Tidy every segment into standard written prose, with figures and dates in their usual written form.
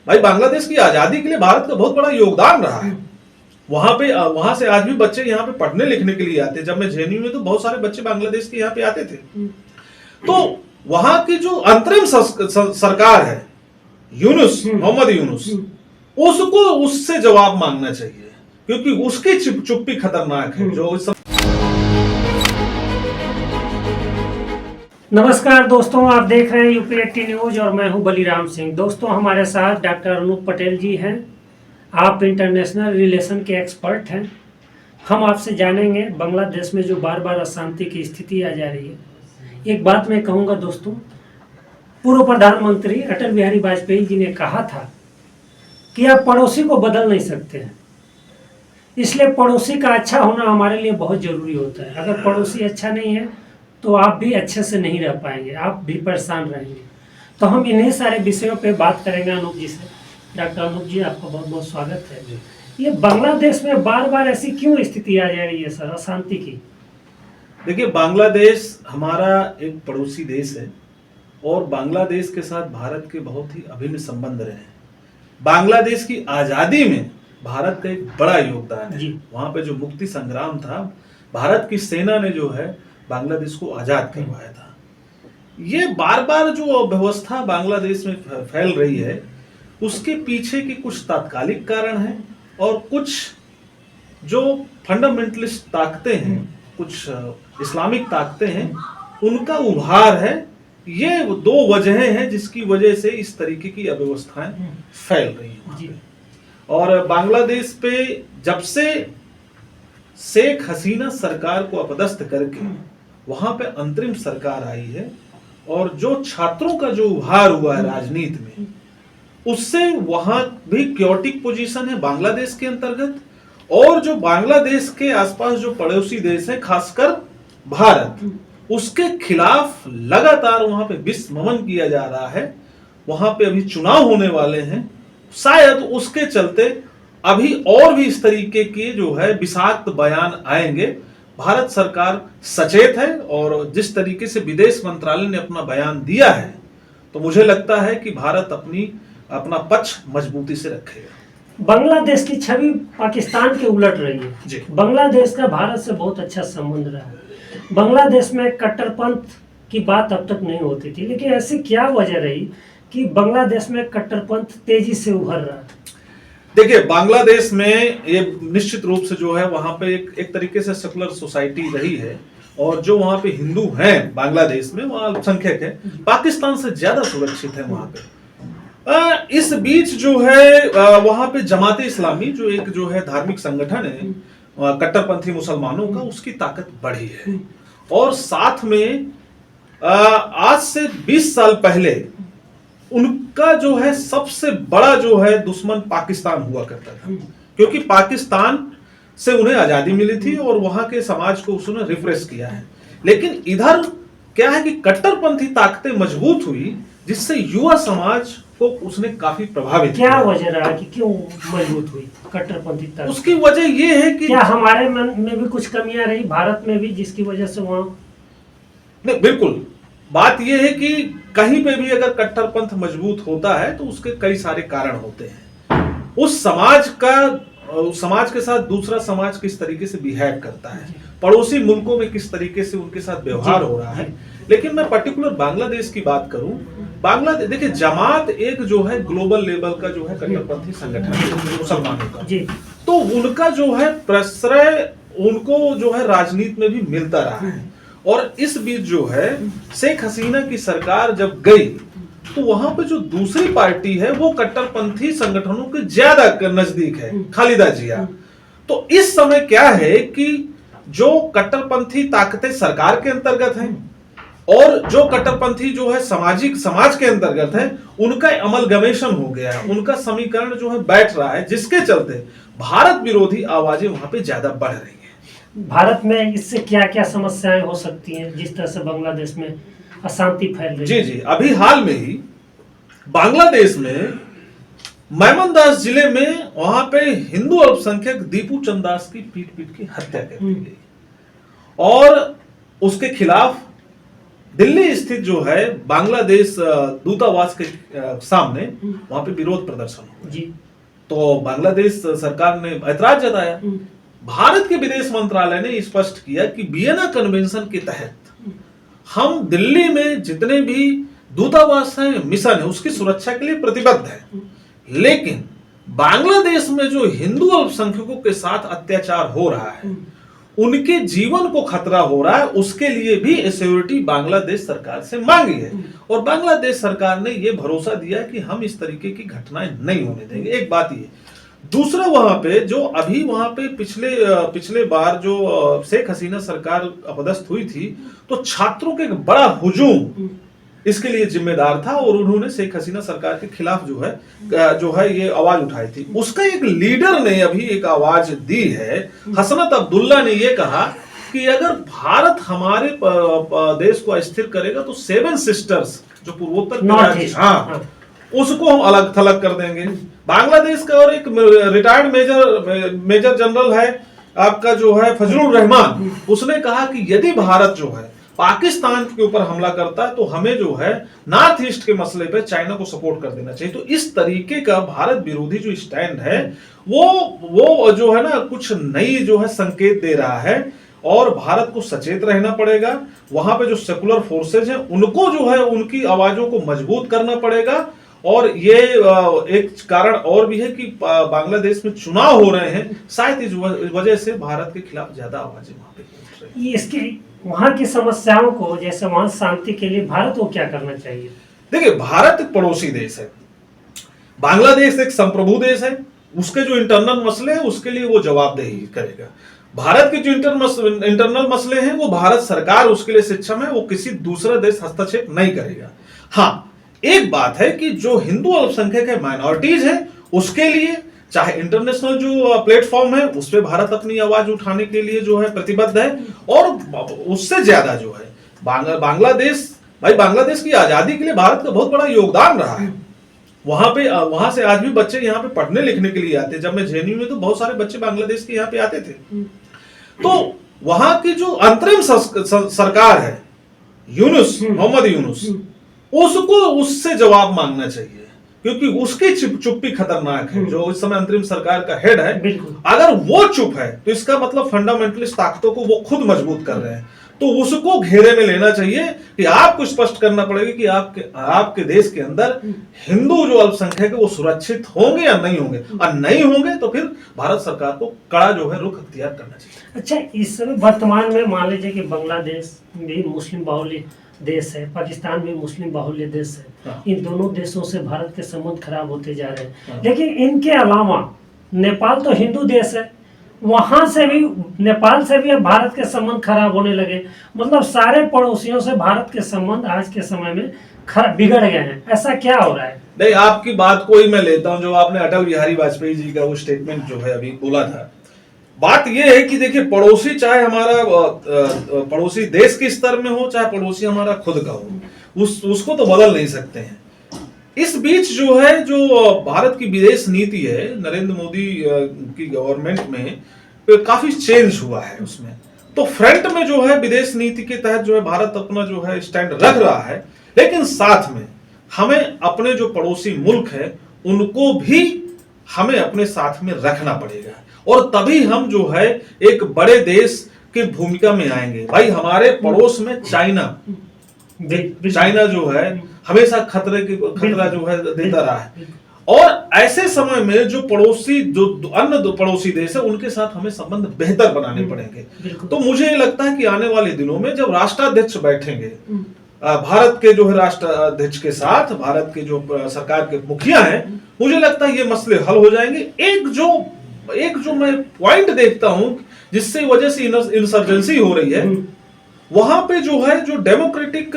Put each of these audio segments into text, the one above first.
भाई बांग्लादेश की आजादी के लिए भारत का बहुत बड़ा योगदान रहा है। वहां से आज भी बच्चे यहाँ पे पढ़ने लिखने के लिए आते हैं। जब मैं जेएनयू में तो बहुत सारे बच्चे बांग्लादेश के यहाँ पे आते थे। तो वहां की जो अंतरिम सरकार है यूनुस, मोहम्मद यूनुस, उसको उससे जवाब मांगना चाहिए, क्योंकि उसकी चुप्पी खतरनाक है। जो नमस्कार दोस्तों, आप देख रहे हैं यूपी80 न्यूज और मैं हूं बलिराम सिंह। दोस्तों, हमारे साथ डॉक्टर अनूप पटेल जी हैं। आप इंटरनेशनल रिलेशन के एक्सपर्ट हैं। हम आपसे जानेंगे बांग्लादेश में जो बार बार अशांति की स्थिति आ जा रही है। एक बात मैं कहूंगा दोस्तों, पूर्व प्रधानमंत्री अटल बिहारी वाजपेयी जी ने कहा था कि आप पड़ोसी को बदल नहीं सकते हैं, इसलिए पड़ोसी का अच्छा होना हमारे लिए बहुत जरूरी होता है। अगर पड़ोसी अच्छा नहीं है तो आप भी अच्छे से नहीं रह पाएंगे, आप भी परेशान रहेंगे। तो हम इन्हीं सारे विषयों पे बात करेंगे अनूप जी से। डॉक्टर अनूप जी, आपका बहुत बहुत स्वागत है। ये बांग्लादेश में बार बार ऐसी क्यों स्थिति आ जा रही है सर, अशांति की? देखिए, बांग्लादेश हमारा एक पड़ोसी देश है और बांग्लादेश के साथ भारत के बहुत ही अभिन्न संबंध रहे हैं। बांग्लादेश की आजादी में भारत का एक बड़ा योगदान है। वहां पे जो मुक्ति संग्राम था, भारत की सेना ने जो है बांग्लादेश को आजाद करवाया था। ये बार बार जो व्यवस्था बांग्लादेश में फैल रही है, उसके पीछे की कुछ तात्कालिक कारण है और कुछ जो फंडामेंटलिस्ट ताकतें हैं, कुछ इस्लामिक ताकतें हैं, उनका उभार है। ये दो वजहें हैं जिसकी वजह से इस तरीके की अव्यवस्थाएं फैल रही हैं। और बांग्लादेश पे जब से शेख हसीना सरकार को अपदस्थ करके वहां पे अंतरिम सरकार आई है और जो छात्रों का जो उभार हुआ है राजनीति में, उससे वहां भी क्योटिक पोजीशन है बांग्लादेश के अंतर्गत। और जो बांग्लादेश के आसपास जो पड़ोसी देश है, खासकर भारत, उसके खिलाफ लगातार वहां पे विस्ममन किया जा रहा है। वहां पे अभी चुनाव होने वाले हैं, शायद उसके चलते अभी और भी इस तरीके के जो है विषाक्त बयान आएंगे। भारत सरकार सचेत है और जिस तरीके से विदेश मंत्रालय ने अपना बयान दिया है, तो मुझे लगता है कि भारत अपना पक्ष मजबूती से रखेगा। बांग्लादेश की छवि पाकिस्तान के उलट रही है। बांग्लादेश का भारत से बहुत अच्छा संबंध रहा है। बांग्लादेश में कट्टरपंथ की बात अब तक नहीं होती थी, लेकिन ऐसी क्या वजह रही कि बांग्लादेश में कट्टरपंथ तेजी से उभर रहा है? देखिए, बांग्लादेश में ये निश्चित रूप से जो है वहां पे एक तरीके से सेकुलर सोसाइटी रही है और जो वहां पे हिंदू हैं बांग्लादेश में, वहां अल्पसंख्यक है, पाकिस्तान से ज्यादा सुरक्षित है वहां पे। इस बीच जो है वहां पे जमाते इस्लामी जो एक जो है धार्मिक संगठन है कट्टरपंथी मुसलमानों का, उसकी ताकत बढ़ी है। और साथ में आज से 20 साल पहले उनका जो है सबसे बड़ा जो है दुश्मन पाकिस्तान हुआ करता था, क्योंकि पाकिस्तान से उन्हें आजादी मिली थी और वहां के समाज को उसने रिप्रेस किया है। लेकिन इधर क्या है कि कट्टरपंथी ताकतें मजबूत हुई, जिससे युवा समाज को उसने काफी प्रभावित किया। क्या वजह रहा कि क्यों मजबूत हुई कट्टरपंथी ताकत? उसकी वजह यह है कि क्या हमारे मन में भी कुछ कमियां रही, भारत में भी, जिसकी वजह से वहां? नहीं, बिल्कुल। बात यह है कि कहीं पे भी अगर कट्टरपंथ मजबूत होता है तो उसके कई सारे कारण होते हैं। उस समाज के साथ दूसरा समाज किस तरीके से बिहेव करता है, पड़ोसी मुल्कों में किस तरीके से उनके साथ व्यवहार हो रहा है। लेकिन मैं पर्टिकुलर बांग्लादेश की बात करूं, बांग्लादेश देखिए, जमात एक जो है ग्लोबल लेवल का जो है कट्टरपंथी संगठन है मुसलमानों का, तो उनका जो है प्रश्रय उनको जो है राजनीति में भी मिलता रहा है। और इस बीच जो है शेख हसीना की सरकार जब गई तो वहां पे जो दूसरी पार्टी है वो कट्टरपंथी संगठनों के ज्यादा नजदीक है, खालिदा जिया। तो इस समय क्या है कि जो कट्टरपंथी ताकतें सरकार के अंतर्गत हैं और जो कट्टरपंथी जो है समाज के अंतर्गत है, उनका अमलगमेशन हो गया है, उनका समीकरण जो है बैठ रहा है, जिसके चलते भारत विरोधी आवाजें वहां पे ज्यादा बढ़ रही है। भारत में इससे क्या क्या समस्याएं हो सकती हैं, जिस तरह से बांग्लादेश में अशांति फैल रही है? जी, अभी हाल में ही बांग्लादेश में मेमनदास जिले में वहां पे हिंदू अल्पसंख्यक दीपू चंद दास की पीट की हत्या कर दी गई और उसके खिलाफ दिल्ली स्थित जो है बांग्लादेश दूतावास के सामने वहां पे विरोध प्रदर्शन हुआ जी। तो बांग्लादेश सरकार ने ऐतराज जताया। भारत के विदेश मंत्रालय ने स्पष्ट किया कि वियना कन्वेंशन के तहत हम दिल्ली में जितने भी दूतावास हैं, मिशन है, उसकी सुरक्षा के लिए प्रतिबद्ध है। लेकिन बांग्लादेश में जो हिंदू अल्पसंख्यकों के साथ अत्याचार हो रहा है, उनके जीवन को खतरा हो रहा है, उसके लिए भी सिक्योरिटी बांग्लादेश सरकार से मांगी है। और बांग्लादेश सरकार ने यह भरोसा दिया कि हम इस तरीके की घटनाएं नहीं होने देंगे। एक बात ये। दूसरा, वहां पे जो अभी वहां पे पिछले बार जो शेख हसीना सरकार अपदस्थ हुई थी, तो छात्रों के एक बड़ा हुजूम इसके लिए जिम्मेदार था और उन्होंने शेख हसीना सरकार के खिलाफ जो है ये आवाज उठाई थी। उसका एक लीडर ने अभी एक आवाज दी है। हसनत अब्दुल्ला ने ये कहा कि अगर भारत हमारे देश को अस्थिर करेगा तो 7 सिस्टर्स जो पूर्वोत्तर के राज्य, हाँ, उसको हम अलग थलग कर देंगे। बांग्लादेश का और एक रिटायर्ड मेजर जनरल है आपका जो है फजलुर रहमान, उसने कहा कि यदि भारत जो है पाकिस्तान के ऊपर हमला करता है तो हमें जो है नॉर्थ ईस्ट के मसले पे चाइना को सपोर्ट कर देना चाहिए। तो इस तरीके का भारत विरोधी जो स्टैंड है वो जो है ना कुछ नई जो है संकेत दे रहा है और भारत को सचेत रहना पड़ेगा। वहां पे जो सेकुलर फोर्सेज हैं उनको जो है उनकी आवाजों को मजबूत करना पड़ेगा। और ये एक कारण और भी है कि बांग्लादेश में चुनाव हो रहे हैं, शायद इस वजह से भारत के खिलाफ ज्यादा आवाजें वहां पे उठ रही हैं। इसकी वहां की समस्याओं को, जैसे वहां शांति के लिए भारत को क्या करना चाहिए? देखिए, भारत एक पड़ोसी देश है, बांग्लादेश एक संप्रभु देश है। उसके जो इंटरनल मसले हैं उसके लिए वो जवाबदेही करेगा। भारत के जो इंटरनल मसले हैं वो भारत सरकार उसके लिए सक्षम है, वो किसी दूसरा देश हस्तक्षेप नहीं करेगा। हाँ, एक बात है कि जो हिंदू अल्पसंख्यक है, माइनॉरिटीज है, उसके लिए चाहे इंटरनेशनल जो प्लेटफॉर्म है उस पर भारत अपनी आवाज उठाने के लिए जो है प्रतिबद्ध है। और उससे ज्यादा जो है बांग्लादेश की आजादी के लिए भारत का बहुत बड़ा योगदान रहा है। वहां से आज भी बच्चे यहाँ पे पढ़ने लिखने के लिए आते हैं। जब मैं जेएनयू में तो बहुत सारे बच्चे बांग्लादेश के यहाँ पे आते थे। तो वहां की जो अंतरिम सरकार है, मोहम्मद यूनुस, उसको उससे जवाब मांगना चाहिए, क्योंकि उसकी चुप्पी खतरनाक है। जो इस समय अंतरिम सरकार का हेड है, अगर वो चुप है तो इसका मतलब फंडामेंटलिस्ट ताकतों को वो खुद मजबूत कर रहे हैं। तो उसको घेरे में लेना चाहिए कि आपको स्पष्ट करना पड़ेगा कि आपके देश के अंदर हिंदू जो अल्पसंख्यक है वो सुरक्षित होंगे या नहीं होंगे, और नहीं होंगे तो फिर भारत सरकार को कड़ा जो है रुख अख्तियार करना चाहिए। अच्छा, इस समय वर्तमान में मान लीजिए कि बांग्लादेश भी मुस्लिम बाहुल्य देश है, पाकिस्तान भी मुस्लिम बाहुल्य देश है। हाँ। इन दोनों देशों से भारत के संबंध खराब होते जा रहे हैं। हाँ। लेकिन इनके अलावा नेपाल तो हिंदू देश है, वहां से भी, नेपाल से भी अब भारत के संबंध खराब होने लगे। मतलब सारे पड़ोसियों से भारत के संबंध आज के समय में बिगड़ गए हैं। ऐसा क्या हो रहा है? नहीं, आपकी बात को ही मैं लेता हूं, जो आपने अटल बिहारी वाजपेयी जी का वो स्टेटमेंट जो है अभी बोला था। बात यह है कि देखिए, पड़ोसी चाहे हमारा पड़ोसी देश के स्तर में हो, चाहे पड़ोसी हमारा खुद का हो, उसको तो बदल नहीं सकते हैं। इस बीच जो है जो भारत की विदेश नीति है नरेंद्र मोदी की गवर्नमेंट में काफी चेंज हुआ है उसमें। तो फ्रंट में जो है विदेश नीति के तहत जो है भारत अपना जो है स्टैंड रख रहा है, लेकिन साथ में हमें अपने जो पड़ोसी मुल्क है उनको भी हमें अपने साथ में रखना पड़ेगा, और तभी हम जो है एक बड़े देश की भूमिका में आएंगे। भाई, हमारे पड़ोस में चाइना जो है हमेशा खतरा जो है देता रहा है, और ऐसे समय में जो अन्य पड़ोसी देश है उनके साथ हमें संबंध बेहतर बनाने पड़ेंगे। तो मुझे लगता है कि आने वाले दिनों में जब राष्ट्राध्यक्ष बैठेंगे भारत के जो है राष्ट्राध्यक्ष के साथ, भारत के जो सरकार के मुखिया हैं, मुझे लगता है ये मसले हल हो जाएंगे। एक जो मैं पॉइंट देखता हूं जिससे वजह से इंसर्जेंसी हो रही है, वहां पे जो है जो डेमोक्रेटिक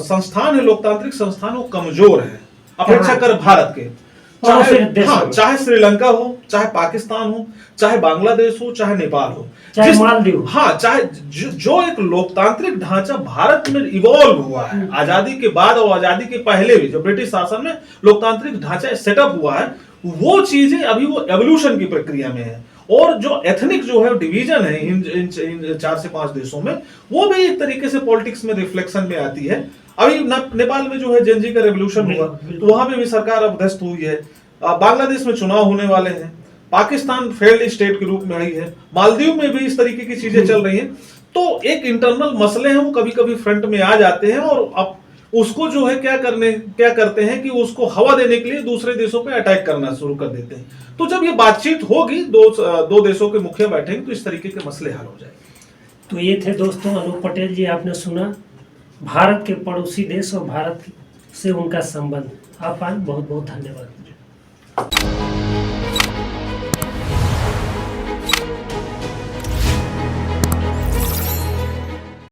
संस्थान है, लोकतांत्रिक संस्थान, वो कमजोर है अपेक्षाकृत भारत के। चाहे श्रीलंका हो, चाहे पाकिस्तान हो, चाहे बांग्लादेश हो, चाहे नेपाल हो, चाहे मालदीव, चाहे जो एक लोकतांत्रिक ढांचा भारत में इवॉल्व हुआ है आजादी के बाद और आजादी के पहले भी, जो ब्रिटिश शासन में लोकतांत्रिक ढांचा सेटअप हुआ है, वो चीजें अभी वो एवोल्यूशन की प्रक्रिया में है। और जो एथनिक जो है डिवीजन है इन 4 से 5 देशों में, वो भी एक तरीके से पॉलिटिक्स में रिफ्लेक्शन में आती है। अभी नेपाल में जो है जेनजी का रेवोल्यूशन हुआ, तो वहां पे भी सरकार अब ध्वस्त हुई है। बांग्लादेश में चुनाव होने वाले हैं, पाकिस्तान फेल्ड स्टेट के रूप में आई है, मालदीव में भी इस तरीके की चीजें चल रही हैं। तो एक इंटरनल मसले हैं, वो कभी कभी फ्रंट में आ जाते हैं, और अब उसको जो है क्या करते हैं कि उसको हवा देने के लिए दूसरे देशों पे अटैक करना शुरू कर देते हैं। तो जब ये बातचीत होगी, दो देशों के मुखिया बैठेंगे, तो इस तरीके के मसले हल हो जाएंगे। तो ये थे दोस्तों अनूप पटेल जी, आपने सुना भारत के पड़ोसी देश और भारत से उनका संबंध। आपका बहुत बहुत धन्यवाद।